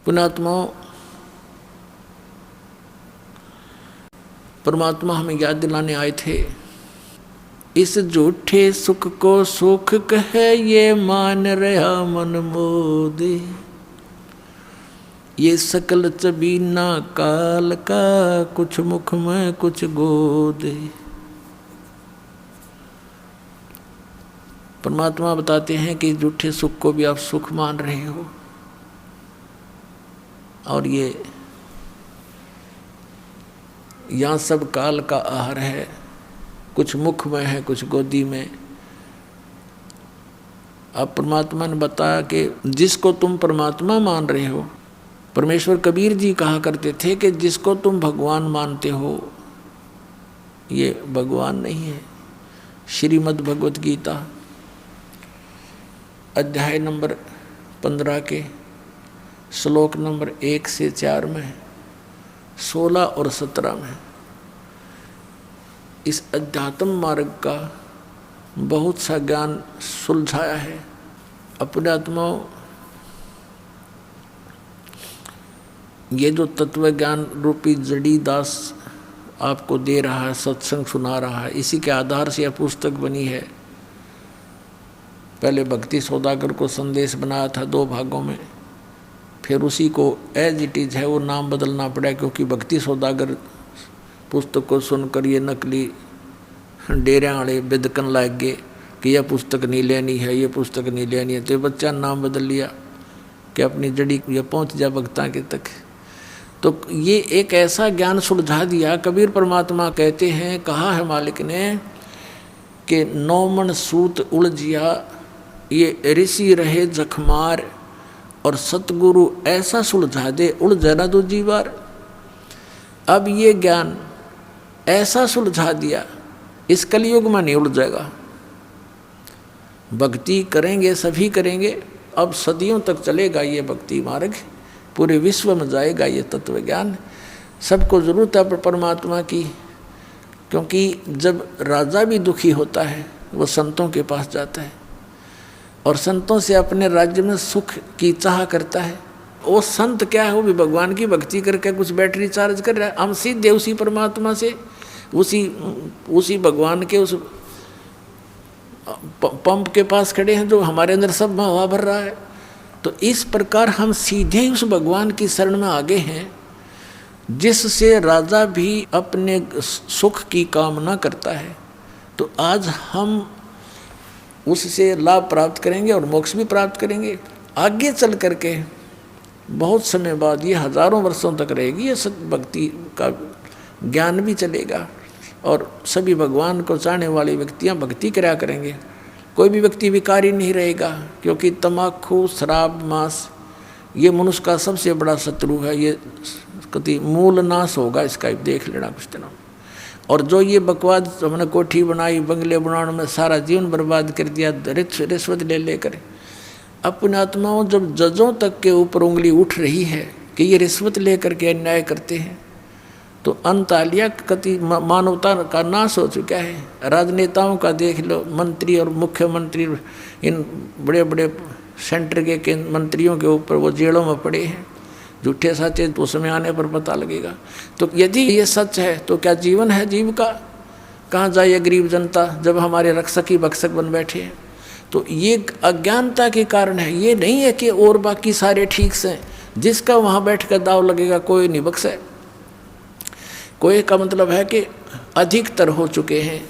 पुण्यात्माओं, परमात्मा हमें याद दिलाने आए थे, इस झूठे सुख को सुख कहे ये मान रहा मन मोदे, ये सकल चबीना काल का कुछ मुख में कुछ गोदे। परमात्मा बताते हैं कि झूठे सुख को भी आप सुख मान रहे हो, और ये यहाँ सब काल का आहार है, कुछ मुख में है कुछ गोदी में। अब परमात्मा ने बताया कि जिसको तुम परमात्मा मान रहे हो, परमेश्वर कबीर जी कहा करते थे कि जिसको तुम भगवान मानते हो ये भगवान नहीं है। श्रीमद् भगवत गीता अध्याय नंबर 15 के श्लोक नंबर 1 से 4 में, 16 और 17 में इस अध्यात्म मार्ग का बहुत सा ज्ञान सुलझाया है। अपने आत्माओं, ये जो तत्व ज्ञान रूपी जड़ी दास आपको दे रहा है, सत्संग सुना रहा है, इसी के आधार से यह पुस्तक बनी है। पहले भक्ति सौदागर को संदेश बनाया था 2 भागों में, फिर उसी को एज इट इज है वो नाम बदलना पड़ा, क्योंकि भक्ति सौदागर पुस्तक को सुनकर ये नकली डेरे वाले बिदकन लग गए कि यह पुस्तक नहीं लेनी है, ये पुस्तक नहीं लेनी है, तो बच्चा नाम बदल लिया कि अपनी जड़ी ये पहुँच जा भक्ता के तक। तो ये एक ऐसा ज्ञान सुलझा दिया। कबीर परमात्मा कहते हैं, कहा है मालिक ने कि 9 मन सूत उलझिया ये ऋषि रहे जखमार, और सतगुरु ऐसा सुलझा दे उलझे ना दूजी बार। अब ये ज्ञान ऐसा सुलझा दिया, इस कलयुग में नहीं उलझेगा। भक्ति करेंगे सभी करेंगे, अब सदियों तक चलेगा ये भक्ति मार्ग, पूरे विश्व में जाएगा ये तत्व ज्ञान। सबको जरूरत है परमात्मा की, क्योंकि जब राजा भी दुखी होता है वो संतों के पास जाता है और संतों से अपने राज्य में सुख की चाह करता है। वो संत क्या है, वो भी भगवान की भक्ति करके कुछ बैटरी चार्ज कर रहा है। हम सीधे उसी परमात्मा से, उसी भगवान के उस पंप के पास खड़े हैं जो हमारे अंदर सब में हवा भर रहा है। तो इस प्रकार हम सीधे ही उस भगवान की शरण में आगे हैं, जिससे राजा भी अपने सुख की कामना करता है। तो आज हम उससे लाभ प्राप्त करेंगे और मोक्ष भी प्राप्त करेंगे। आगे चल करके बहुत समय बाद, ये हजारों वर्षों तक रहेगी, ये सत्य भक्ति का ज्ञान भी चलेगा और सभी भगवान को चाहने वाले व्यक्तियां भक्ति करा करेंगे। कोई भी व्यक्ति विकारी नहीं रहेगा, क्योंकि तम्बाकू, शराब, मांस ये मनुष्य का सबसे बड़ा शत्रु है। ये कति मूल नाश होगा, इसका देख लेना कुछ दिनों। और जो ये बकवाद हमने कोठी बनाई, बंगले बनाने में सारा जीवन बर्बाद कर दिया रिश्वत ले लेकर। अपने आत्माओं, जब जजों तक के ऊपर उंगली उठ रही है कि ये रिश्वत लेकर के अन्याय करते हैं, तो अंतालिया कति मानवता का नाश हो चुका है। राजनेताओं का देख लो, मंत्री और मुख्यमंत्री, इन बड़े बड़े सेंटर के मंत्रियों के ऊपर वो जेलों में पड़े हैं। झूठे सच्चे तो समय आने पर पता लगेगा। तो यदि ये सच है तो क्या जीवन है जीव का? कहाँ जाए गरीब जनता जब हमारे रक्षक ही भक्षक बन बैठे हैं? तो ये अज्ञानता के कारण है। ये नहीं है कि और बाकी सारे ठीक से, जिसका वहाँ बैठ कर दाव लगेगा कोई नहीं बख्शे। कोई का मतलब है कि अधिकतर हो चुके हैं,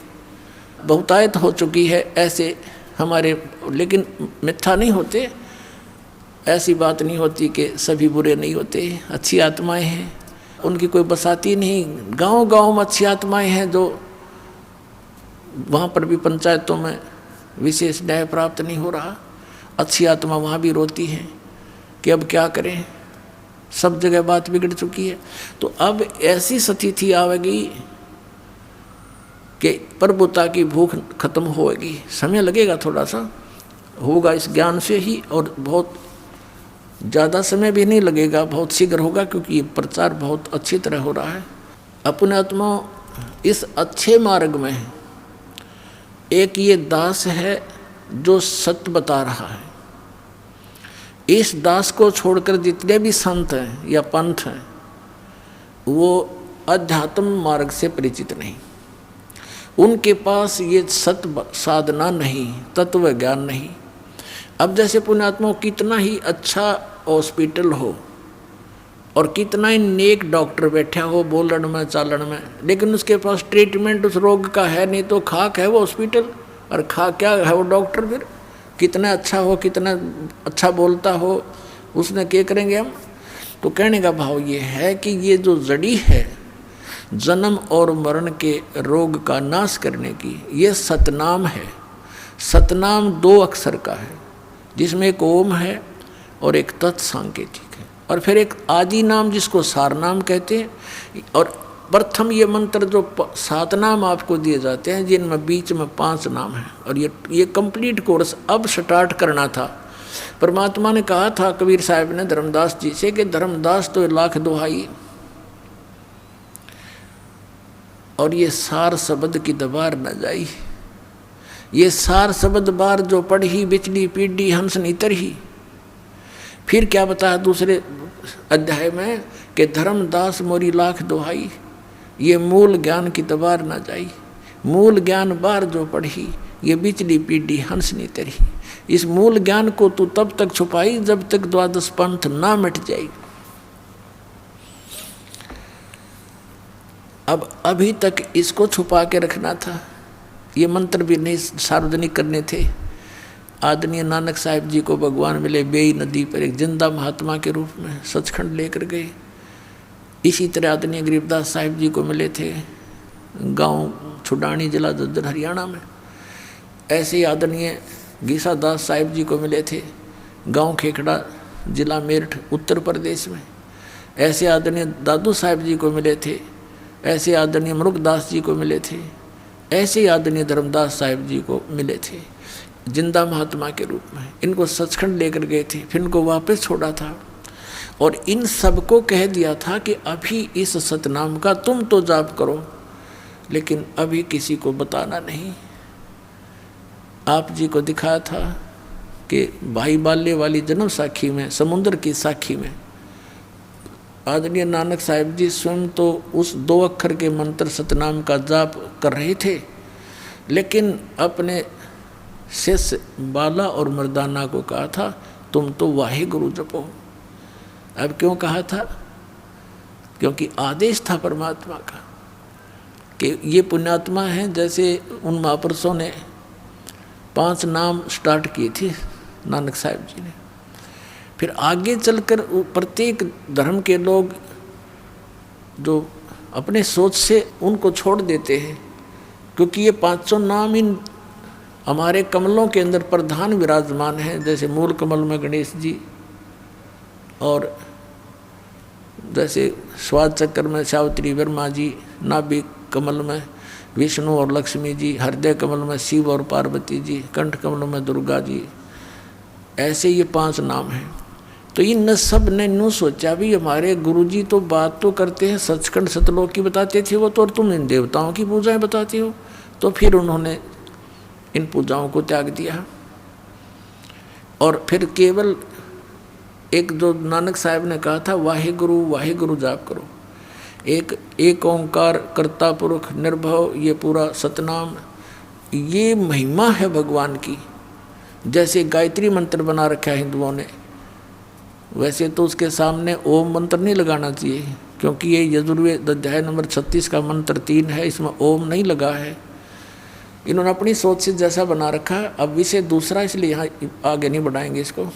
बहुतायत हो चुकी है ऐसे हमारे, लेकिन मिथ्या नहीं होते। ऐसी बात नहीं होती कि सभी बुरे नहीं होते, अच्छी आत्माएं हैं, उनकी कोई बसाती नहीं। गांव-गांव में अच्छी आत्माएं हैं, जो वहाँ पर भी पंचायतों में विशेष न्याय प्राप्त नहीं हो रहा। अच्छी आत्मा वहाँ भी रोती है कि अब क्या करें, सब जगह बात बिगड़ चुकी है। तो अब ऐसी स्थिति आवेगी कि प्रभुता की भूख खत्म होगी। समय लगेगा, थोड़ा सा होगा इस ज्ञान से ही, और बहुत ज़्यादा समय भी नहीं लगेगा, बहुत शीघ्र होगा, क्योंकि ये प्रचार बहुत अच्छी तरह हो रहा है। अपने आत्मा इस अच्छे मार्ग में एक ये दास है जो सत्य बता रहा है इस दास को छोड़कर जितने भी संत हैं या पंथ हैं वो अध्यात्म मार्ग से परिचित नहीं, उनके पास ये सत्य साधना नहीं, तत्व ज्ञान नहीं। अब जैसे पुण्यात्मा कितना ही अच्छा हॉस्पिटल हो और कितना ही नेक डॉक्टर बैठा हो बोलन में चालन में, लेकिन उसके पास ट्रीटमेंट उस रोग का है नहीं तो खाक है वो हॉस्पिटल, और खा क्या है वो डॉक्टर। फिर कितना अच्छा हो, कितना अच्छा बोलता हो, उसने क्या करेंगे हम। तो कहने का भाव ये है कि ये जो जड़ी है जन्म और मरण के रोग का नाश करने की, ये सतनाम है। सतनाम 2 अक्षर का है, जिसमें एक ओम है और एक तत्सांकेतिक है, और फिर एक आदि नाम जिसको सारनाम कहते हैं। और प्रथम ये मंत्र जो 7 नाम आपको दिए जाते हैं, जिनमें बीच में 5 नाम हैं, और ये कंप्लीट कोर्स अब स्टार्ट करना था। परमात्मा ने कहा था कबीर साहब ने धर्मदास जी से कि धर्मदास तो 1,00,000 दुहाई, और ये सार शब्द की दबार न जाई। ये सार शब्द बार जो पढ़ी बिचली पीढ़ी हंस नीतर ही। फिर क्या बताया दूसरे अध्याय में कि धर्मदास मोरी 1,00,000 दुहाई, ये मूल ज्ञान की दबार न जाई। मूल ज्ञान बार जो पढ़ी ये बिचली पीढ़ी हंस नीतर ही। इस मूल ज्ञान को तू तब तक छुपाई जब तक 12 पंथ ना मिट जाए। अब अभी तक इसको छुपा के रखना था, ये मंत्र भी नहीं सार्वजनिक करने थे। आदरणीय नानक साहिब जी को भगवान मिले बेई नदी पर एक जिंदा महात्मा के रूप में, सचखंड लेकर गए। इसी तरह आदरणीय गरीबदास साहिब जी को मिले थे गांव छुडानी जिला झज्जर हरियाणा में। ऐसे ही आदरणीय गीसा दास साहिब जी को मिले थे गांव खेखड़ा जिला मेरठ उत्तर प्रदेश में। ऐसे आदरणीय दादू साहिब जी को मिले थे, ऐसे आदरणीय मरुगदास जी को मिले थे, ऐसे ही आदरणीय धर्मदास साहिब जी को मिले थे जिंदा महात्मा के रूप में। इनको सचखंड लेकर गए थे, फिर इनको वापस छोड़ा था, और इन सबको कह दिया था कि अभी इस सतनाम का तुम तो जाप करो, लेकिन अभी किसी को बताना नहीं। आप जी को दिखाया था कि भाई बाल्य वाली जन्म साखी में, समुद्र की साखी में आदरणीय नानक साहिब जी स्वयं तो उस 2 अक्षर के मंत्र सतनाम का जाप कर रहे थे, लेकिन अपने शिष्य बाला और मर्दाना को कहा था तुम तो वाहे गुरु जपो। अब क्यों कहा था? क्योंकि आदेश था परमात्मा का कि ये पुण्यात्मा हैं। जैसे उन महापुरुषों ने 5 नाम स्टार्ट किए थे नानक साहिब जी ने, फिर आगे चलकर प्रत्येक धर्म के लोग जो अपने सोच से उनको छोड़ देते हैं, क्योंकि ये 500 नाम इन हमारे कमलों के अंदर प्रधान विराजमान हैं। जैसे मूल कमल में गणेश जी, और जैसे स्वाद चक्र में सावित्री वर्मा जी, नाभि कमल में विष्णु और लक्ष्मी जी, हृदय कमल में शिव और पार्वती जी, कंठ कमल में दुर्गा जी, ऐसे ये 5 नाम हैं। तो इन सब ने यूँ सोचा भी हमारे गुरुजी तो बात तो करते हैं सचखंड सतलोक की बताते थे वो तो, और तुम इन देवताओं की पूजाएं बताते हो। तो फिर उन्होंने इन पूजाओं को त्याग दिया, और फिर केवल एक जो नानक साहब ने कहा था वाहे गुरु जाप करो। एक ओंकार कर्ता पुरुष निर्भव, ये पूरा सतनाम, ये महिमा है भगवान की। जैसे गायत्री मंत्र बना रखा है हिंदुओं ने, वैसे तो उसके सामने ओम मंत्र नहीं लगाना चाहिए, क्योंकि ये यजुर्वेद अध्याय नंबर 36 का मंत्र 3 है, इसमें ओम नहीं लगा है। इन्होंने अपनी सोच से जैसा बना रखा है। अब विषय दूसरा, इसलिए यहाँ आगे नहीं बढ़ाएंगे इसको।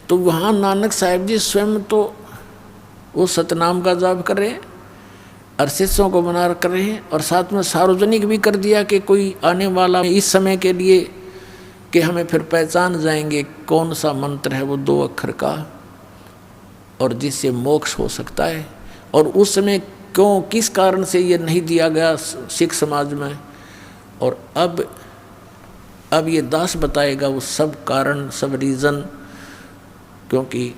तो वहाँ नानक साहिब जी स्वयं तो वो सतनाम का जाप कर रहे हैं और शिष्यों को बना कर रहे हैं, और साथ में सार्वजनिक भी कर दिया कि कोई आने वाला इस समय के लिए कि हमें फिर पहचान जाएंगे कौन सा मंत्र है वो 2 अक्षर का, और जिससे मोक्ष हो सकता है। और उस समय क्यों किस कारण से ये नहीं दिया गया सिख समाज में, और अब ये दास बताएगा वो सब कारण, सब रीज़न, क्योंकि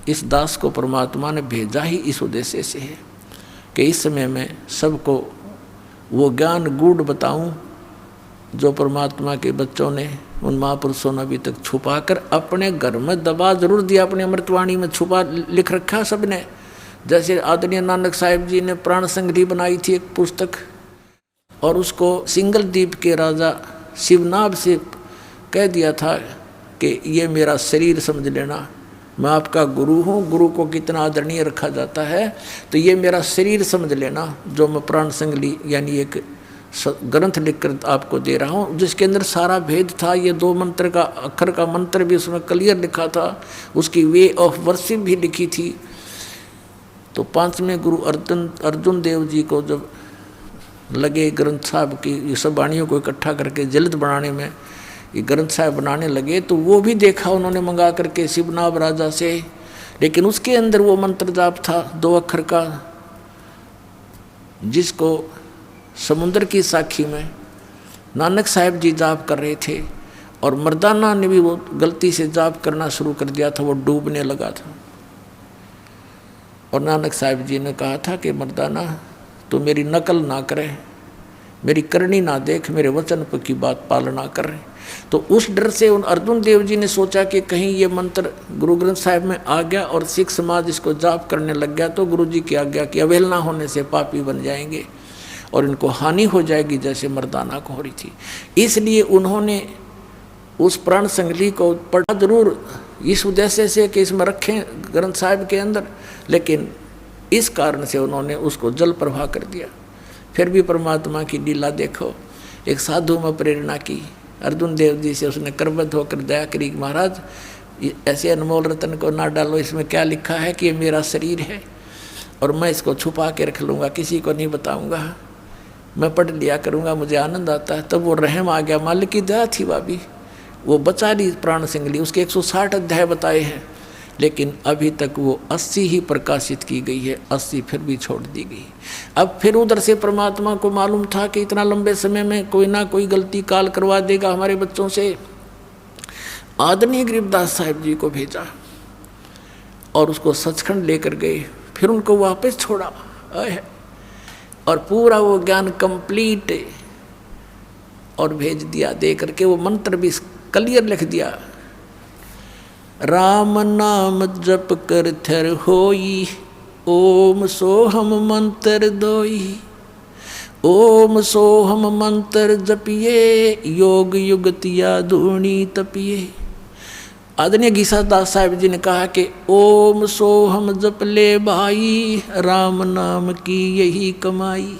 इस दास को परमात्मा ने भेजा ही इस उद्देश्य से है कि इस समय में सबको वो ज्ञान गूढ़ बताऊं जो परमात्मा के बच्चों ने उन महापुरुषों ने अभी तक छुपा कर अपने घर में दबा जरूर दिया, अपने अमृतवाणी में छुपा लिख रखा सबने। जैसे आदरणीय नानक साहिब जी ने प्राण संग्रही बनाई थी एक पुस्तक, और उसको सिंगल द्वीप के राजा शिवनाभ से कह दिया था कि ये मेरा शरीर समझ लेना, मैं आपका गुरु हूँ। गुरु को कितना आदरणीय रखा जाता है, तो ये मेरा शरीर समझ लेना, जो मैं प्राण संग्रही यानी एक ग्रंथ लिखकर आपको दे रहा हूँ, जिसके अंदर सारा भेद था। ये 2 मंत्र का अक्षर का मंत्र भी उसमें क्लियर लिखा था, उसकी वे ऑफ वर्शिप भी लिखी थी। तो 5वें गुरु अर्जुन देव जी को जब लगे ग्रंथ साहब की ये सब वाणियों को इकट्ठा करके जल्द बनाने में, ये ग्रंथ साहब बनाने लगे, तो वो भी देखा उन्होंने मंगा करके शिवनाभ राजा से, लेकिन उसके अंदर वो मंत्र जाप था 2 अक्षर का, जिसको समुद्र की साखी में नानक साहिब जी जाप कर रहे थे, और मर्दाना ने भी वो गलती से जाप करना शुरू कर दिया था, वो डूबने लगा था। और नानक साहिब जी ने कहा था कि मर्दाना तो मेरी नकल ना करे, मेरी करनी ना देख, मेरे वचन की बात पालना कर रहे। तो उस डर से उन अर्जुन देव जी ने सोचा कि कहीं ये मंत्र गुरु ग्रंथ साहिब में आ गया और सिख समाज इसको जाप करने लग गया, तो गुरु जी की आज्ञा की अवहेलना होने से पापी बन जाएंगे और इनको हानि हो जाएगी, जैसे मर्दाना को हो रही थी। इसलिए उन्होंने उस प्राण संग्रही को पढ़ा जरूर इस उद्देश्य से कि इसमें रखें ग्रंथ साहिब के अंदर, लेकिन इस कारण से उन्होंने उसको जल प्रवाह कर दिया। फिर भी परमात्मा की लीला देखो, एक साधु में प्रेरणा की, अर्जुन देव जी से उसने करबद्ध होकर दया करी, महाराज ऐसे अनमोल रतन को ना डालो, इसमें क्या लिखा है कि ये मेरा शरीर है और मैं इसको छुपा के रख लूँगा, किसी को नहीं बताऊँगा, मैं पढ़ लिया करूँगा, मुझे आनंद आता है। तब वो रहम आ गया, मालिक की दया थी भाभी, वो बचा ली प्राण संग्रही। उसके 160 अध्याय बताए हैं, लेकिन अभी तक वो 80 ही प्रकाशित की गई है, 80 फिर भी छोड़ दी गई। अब फिर उधर से परमात्मा को मालूम था कि इतना लंबे समय में कोई ना कोई गलती काल करवा देगा हमारे बच्चों से। आदरणीय गरीबदास साहिब जी को भेजा और उसको सचखंड लेकर गए, फिर उनको वापस छोड़ा और पूरा वो ज्ञान कंप्लीट और भेज दिया। दे करके वो मंत्र भी क्लियर लिख दिया, राम नाम जप कर थर होई, ओम सोहम मंत्र दोई, ओम सोहम मंत्र जपिए, योग युगतिया धूनी तपिए। आदरणीय गीसादास साहिब जी ने कहा कि ओम सोहम जप ले भाई, राम नाम की यही कमाई।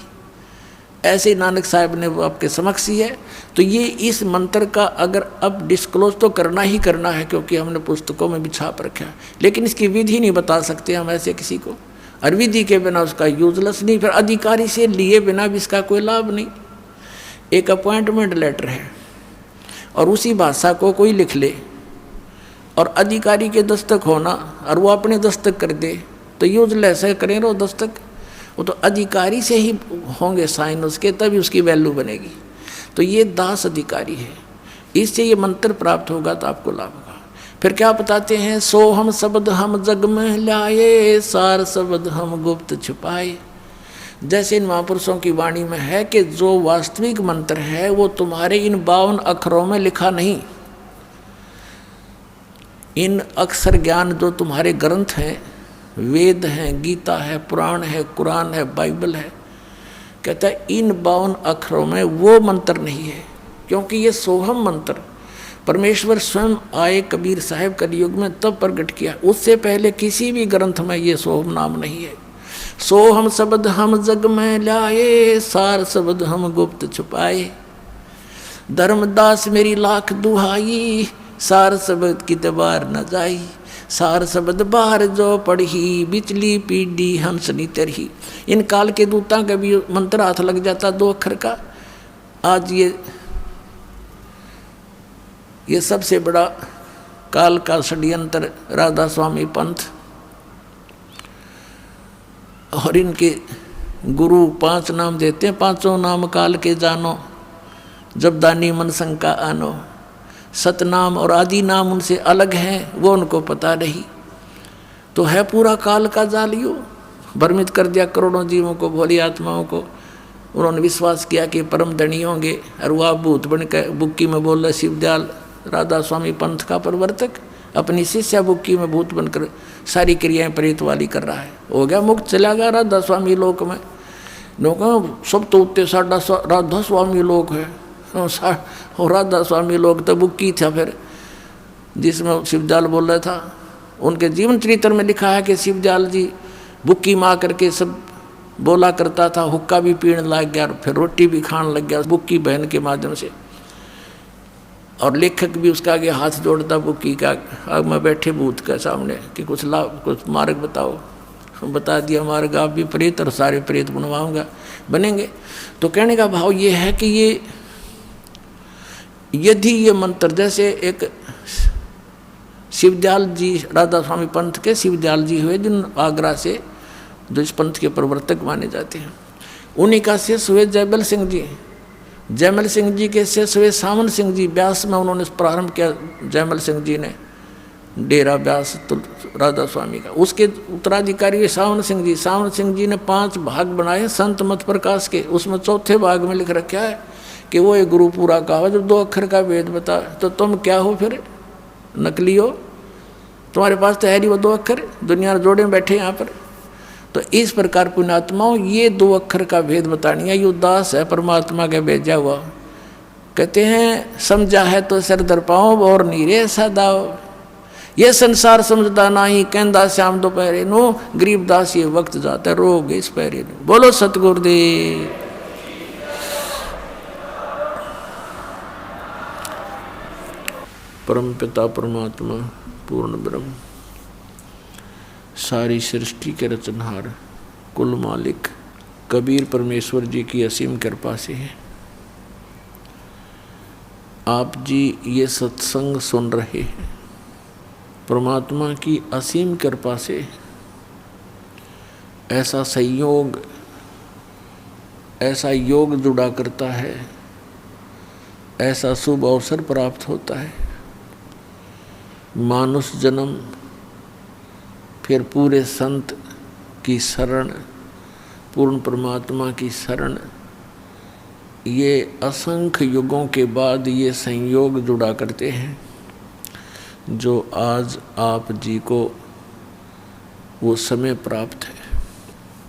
ऐसे नानक साहिब ने वो आपके समक्ष ही है। तो ये इस मंत्र का अगर अब डिस्क्लोज तो करना ही करना है, क्योंकि हमने पुस्तकों में भी छाप रखा है, लेकिन इसकी विधि नहीं बता सकते हम ऐसे किसी को, और विधि के बिना उसका यूजलेस नहीं, फिर अधिकारी से लिए बिना भी इसका कोई लाभ नहीं। एक अपॉइंटमेंट लेटर है और उसी भाषा को कोई लिख ले और अधिकारी के दस्तक होना और वो अपने दस्तक कर दे तो यूजलेस है, करें रो दस्तक, वो तो अधिकारी से ही होंगे साइन उसके, तभी उसकी वैल्यू बनेगी। तो ये दास अधिकारी है, इससे ये मंत्र प्राप्त होगा तो आपको लाभ होगा। फिर क्या बताते हैं, सो हम शब्द हम जग में लाए, सार शब्द हम गुप्त छुपाए। जैसे इन महापुरुषों की वाणी में है कि जो वास्तविक मंत्र है वो तुम्हारे इन 52 अक्षरों में लिखा नहीं। इन अक्षर ज्ञान जो तुम्हारे ग्रंथ हैं, वेद हैं, गीता है, पुराण है, कुरान है, बाइबल है, कहता है इन 52 अक्षरों में वो मंत्र नहीं है, क्योंकि ये सोहम मंत्र परमेश्वर स्वयं आए कबीर साहब कलयुग में तब प्रकट किया, उससे पहले किसी भी ग्रंथ में ये सोहम नाम नहीं है। सोहम शब्द हम जग में लाए, सार शब्द हम गुप्त छुपाए। धर्मदास मेरी लाख दुहाई, सार शब्द की दबार न जाई। सार शब्द बाहर जो पढ़ी, बिचली पीढ़ी हंसनी तरही। इन काल के दूता का भी मंत्र हाथ लग जाता 2 अक्षर का। आज ये सबसे बड़ा काल का षड्यंत्र राधा स्वामी पंथ और इनके गुरु 5 नाम देते हैं, 5 नाम काल के जानो, जब दानी मन शंका आनो। सतनाम और आदि नाम उनसे अलग हैं, वो उनको पता नहीं। तो है पूरा काल का जालियो, भ्रमित कर दिया करोड़ों जीवों को, भोली आत्माओं को। उन्होंने विश्वास किया कि परम धनी होंगे और वह भूत बन के बुक्की में बोल रहे शिवदयाल राधा स्वामी पंथ का प्रवर्तक अपनी शिष्या बुक्की में भूत बनकर सारी क्रियाएं प्रेत वाली कर रहा है। हो गया मुक्त, चला गया राधा स्वामी लोक में। लोग सब तो उत्ते साडा राधा स्वामी लोक है, और राधा स्वामी लोक तो बुक्की था फिर, जिसमें शिवजाल बोल रहा था। उनके जीवन चरित्र में लिखा है कि शिवजाल जी बुक्की माँ करके सब बोला करता था, हुक्का भी पीने लग गया, फिर रोटी भी खाने लग गया बुक्की बहन के माध्यम से। और लेखक भी उसका आगे हाथ जोड़ता बुक्की का, आग में बैठे भूत के सामने कि कुछ लाभ कुछ मार्ग बताओ। बता दिया मार्ग, आप भी प्रेत और सारे प्रेत बनवाऊंगा बनेंगे। तो कहने का भाव ये है कि ये यदि ये मंत्र जैसे एक शिवदयाल जी राधा स्वामी पंथ के शिवदयाल जी हुए जिन आगरा से, जो इस पंथ के प्रवर्तक माने जाते हैं, उन्हीं का शिष्य हुए जयमल सिंह जी। जयमल सिंह जी के शिष्य हुए सावन सिंह जी। व्यास में उन्होंने प्रारंभ किया जयमल सिंह जी ने डेरा व्यास तो राधा स्वामी का। उसके उत्तराधिकारी हुए सावन सिंह जी। सावन सिंह जी ने 5 भाग बनाए संत मत प्रकाश के। उसमें चौथे भाग में लिख रखा है कि वो एक गुरु पूरा कहा जब 2 अक्षर का वेद बता, तो तुम क्या हो फिर, नकली हो, तुम्हारे पास तो है नहीं वो 2 अक्षर, दुनिया जोड़े में बैठे यहाँ पर। तो इस प्रकार पुण्यात्माओं ये 2 अक्षर का भेद बतानी है। ये उदास है परमात्मा के भेजा हुआ। कहते हैं समझा है तो सर दर पाओ और नीरे सदाओ, ये संसार समझदा नहीं कहंदा श्याम दोपहरे नो, गरीबदास ये वक्त जाता रोग इस पैरे नो। बोलो सतगुरुदेव। परम पिता परमात्मा पूर्ण ब्रह्म सारी सृष्टि के रचनहार कुल मालिक कबीर परमेश्वर जी की असीम कृपा से है आप जी ये सत्संग सुन रहे हैं। परमात्मा की असीम कृपा से ऐसा संयोग, ऐसा योग जुड़ा करता है, ऐसा शुभ अवसर प्राप्त होता है। मानुष जन्म, फिर पूरे संत की शरण, पूर्ण परमात्मा की शरण, ये असंख्य युगों के बाद ये संयोग जुड़ा करते हैं जो आज आप जी को वो समय प्राप्त है।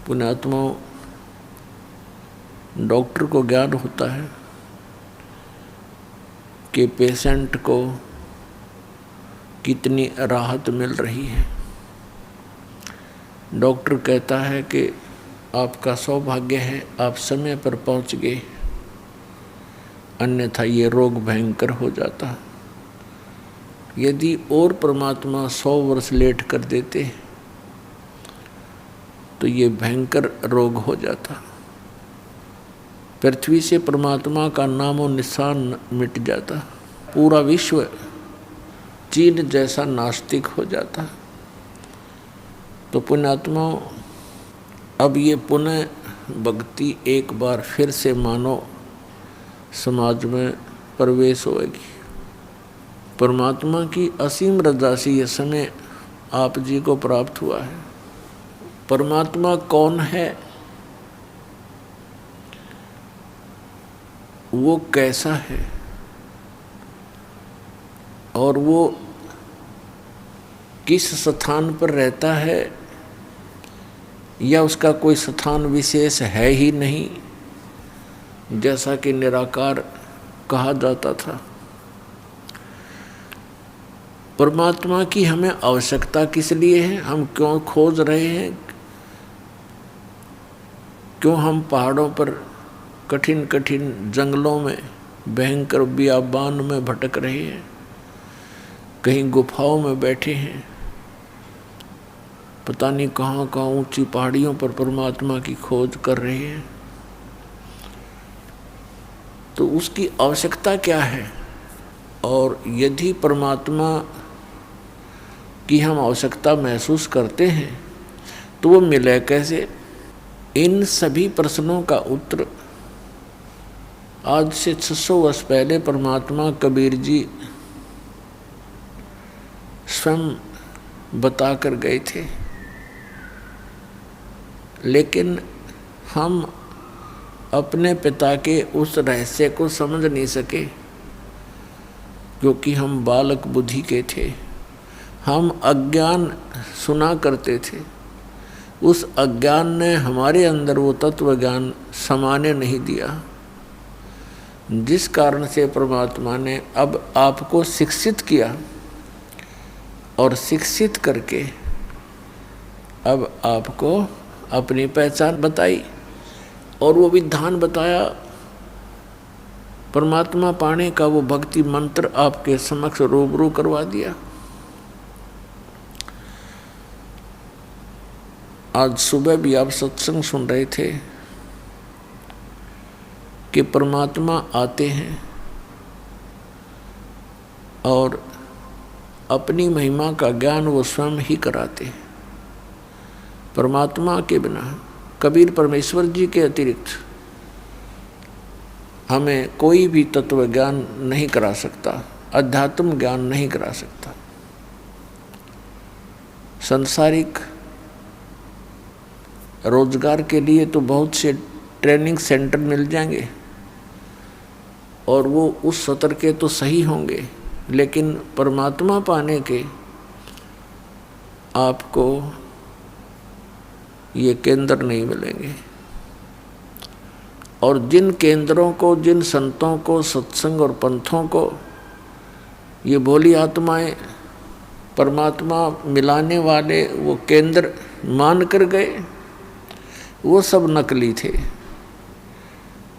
पुण्यात्माओं, डॉक्टर को ज्ञान होता है कि पेशेंट को कितनी राहत मिल रही है। डॉक्टर कहता है कि आपका सौभाग्य है आप समय पर पहुंच गए, अन्यथा ये रोग भयंकर हो जाता। यदि और परमात्मा 100 वर्ष लेट कर देते तो ये भयंकर रोग हो जाता। पृथ्वी से परमात्मा का नामो निशान मिट जाता। पूरा विश्व चीन जैसा नास्तिक हो जाता। तो पुण्यात्मा अब ये पुनः भक्ति एक बार फिर से मानो समाज में प्रवेश होगी। परमात्मा की असीम रजा से ये समय आप जी को प्राप्त हुआ है। परमात्मा कौन है, वो कैसा है, और वो किस स्थान पर रहता है, या उसका कोई स्थान विशेष है ही नहीं, जैसा कि निराकार कहा जाता था। परमात्मा की हमें आवश्यकता किस लिए है, हम क्यों खोज रहे हैं, क्यों हम पहाड़ों पर कठिन कठिन जंगलों में भयंकर बियाबान में भटक रहे हैं, कहीं गुफाओं में बैठे हैं, पता नहीं कहाँ कहाँ ऊंची पहाड़ियों पर परमात्मा की खोज कर रहे हैं। तो उसकी आवश्यकता क्या है, और यदि परमात्मा की हम आवश्यकता महसूस करते हैं तो वो मिले कैसे। इन सभी प्रश्नों का उत्तर आज से 600 वर्ष पहले परमात्मा कबीर जी स्वयं बता कर गए थे, लेकिन हम अपने पिता के उस रहस्य को समझ नहीं सके। क्योंकि हम बालक बुद्धि के थे, हम अज्ञान सुना करते थे। उस अज्ञान ने हमारे अंदर वो तत्व ज्ञान समाने नहीं दिया, जिस कारण से परमात्मा ने अब आपको शिक्षित किया और शिक्षित करके अब आपको अपनी पहचान बताई और वो विधान बताया। परमात्मा पाने का वो भक्ति मंत्र आपके समक्ष रूबरू करवा दिया। आज सुबह भी आप सत्संग सुन रहे थे कि परमात्मा आते हैं और अपनी महिमा का ज्ञान वो स्वयं ही कराते हैं। परमात्मा के बिना, कबीर परमेश्वर जी के अतिरिक्त हमें कोई भी तत्व ज्ञान नहीं करा सकता, अध्यात्म ज्ञान नहीं करा सकता। सांसारिक रोजगार के लिए तो बहुत से ट्रेनिंग सेंटर मिल जाएंगे और वो उस सत्र के तो सही होंगे, लेकिन परमात्मा पाने के आपको ये केंद्र नहीं मिलेंगे। और जिन केंद्रों को, जिन संतों को, सत्संग और पंथों को ये भोली आत्माएं परमात्मा मिलाने वाले वो केंद्र मान कर गए, वो सब नकली थे,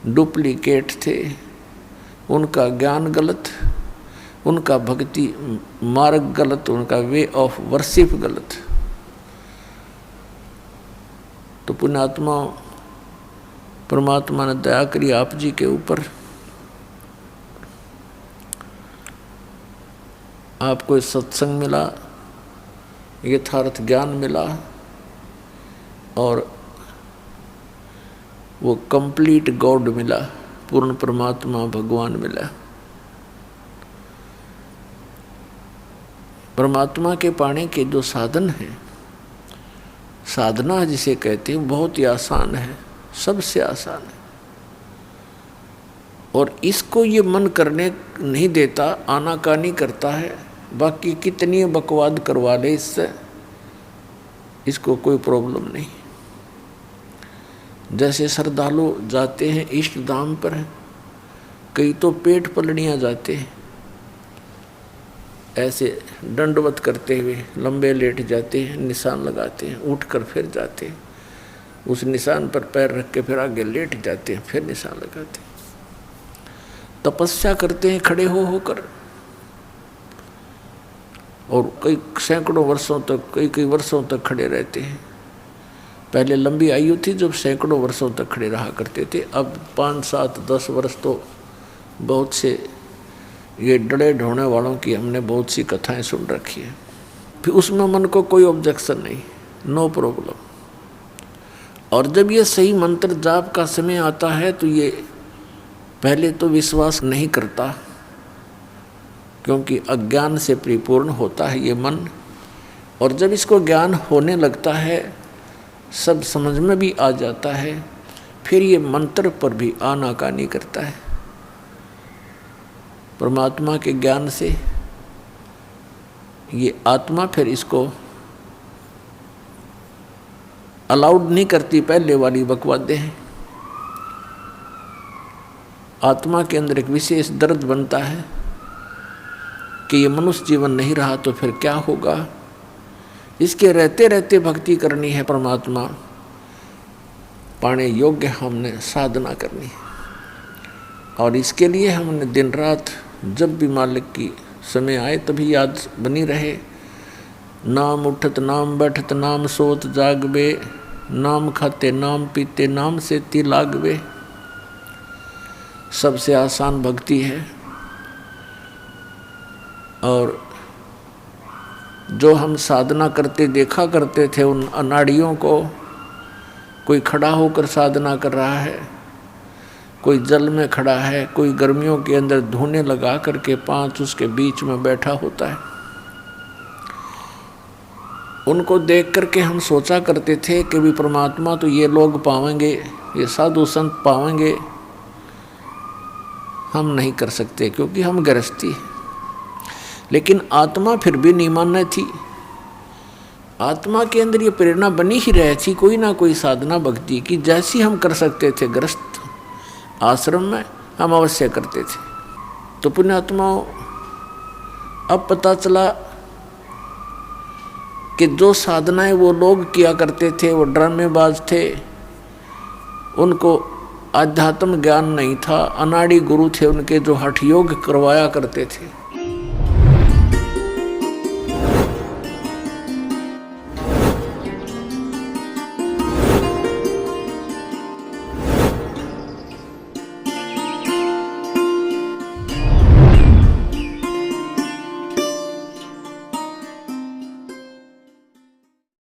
डुप्लीकेट थे। उनका ज्ञान गलत, उनका भक्ति मार्ग गलत, उनका वे ऑफ वर्शिप गलत। तो पुण्यात्मा परमात्मा ने दया करी आप जी के ऊपर, आपको इस सत्संग मिला, यथार्थ ज्ञान मिला और वो कंप्लीट गॉड मिला, पूर्ण परमात्मा भगवान मिला। परमात्मा के पाने के जो साधन हैं, साधना जिसे कहते हैं, बहुत ही आसान है, सबसे आसान है। और इसको ये मन करने नहीं देता, आनाकानी करता है। बाकी कितनी बकवाद करवा ले इससे, इसको कोई प्रॉब्लम नहीं। जैसे श्रद्धालु जाते हैं इष्ट धाम पर, कई तो पेट पलड़ियाँ जाते हैं, ऐसे दंडवत करते हुए लंबे लेट जाते हैं, निशान लगाते हैं, उठकर फिर जाते हैं, उस निशान पर पैर रख के फिर आगे लेट जाते हैं, फिर निशान लगाते हैं। तपस्या करते हैं खड़े हो होकर, और कई सैकड़ों वर्षों तक, कई वर्षों तक खड़े रहते हैं। पहले लंबी आयु थी जब सैकड़ों वर्षों तक खड़े रहा करते थे, अब 5, 7, 10 वर्ष तो बहुत से ये डरे ढोने वालों की हमने बहुत सी कथाएं सुन रखी है। फिर उसमें मन को कोई ऑब्जेक्शन नहीं, नो प्रॉब्लम। और जब ये सही मंत्र जाप का समय आता है तो ये पहले तो विश्वास नहीं करता, क्योंकि अज्ञान से परिपूर्ण होता है ये मन। और जब इसको ज्ञान होने लगता है, सब समझ में भी आ जाता है, फिर ये मंत्र पर भी आनाकानी करता है। परमात्मा के ज्ञान से ये आत्मा फिर इसको अलाउड नहीं करती। पहले वाली बकवादें हैं। आत्मा के अंदर एक विशेष दर्द बनता है कि ये मनुष्य जीवन नहीं रहा तो फिर क्या होगा। इसके रहते रहते भक्ति करनी है, परमात्मा पाने योग्य हमने साधना करनी है। और इसके लिए हमने दिन रात जब भी मालिक की समय आए तभी याद बनी रहे। नाम उठत नाम बैठत नाम सोत जागवे, नाम खाते नाम पीते नाम से ती लागवे। सबसे आसान भक्ति है। और जो हम साधना करते देखा करते थे उन अनाड़ियों को, कोई खड़ा होकर साधना कर रहा है, कोई जल में खड़ा है, कोई गर्मियों के अंदर धोने लगा करके 5 उसके बीच में बैठा होता है। उनको देख करके हम सोचा करते थे कि भी परमात्मा तो ये लोग पावेंगे, ये साधु संत पावेंगे। हम नहीं कर सकते क्योंकि हम गृहस्थी। लेकिन आत्मा फिर भी नहीं मानना थी। आत्मा के अंदर ये प्रेरणा बनी ही रही थी कोई ना कोई साधना भक्ति की, जैसी हम कर सकते थे गृहस्थ आश्रम में हम अवश्य करते थे। तो पुण्यात्माओं, अब पता चला कि जो साधनाएं वो लोग किया करते थे वो ड्रामेबाज थे, उनको आध्यात्म ज्ञान नहीं था, अनाड़ी गुरु थे उनके जो हठ योग करवाया करते थे।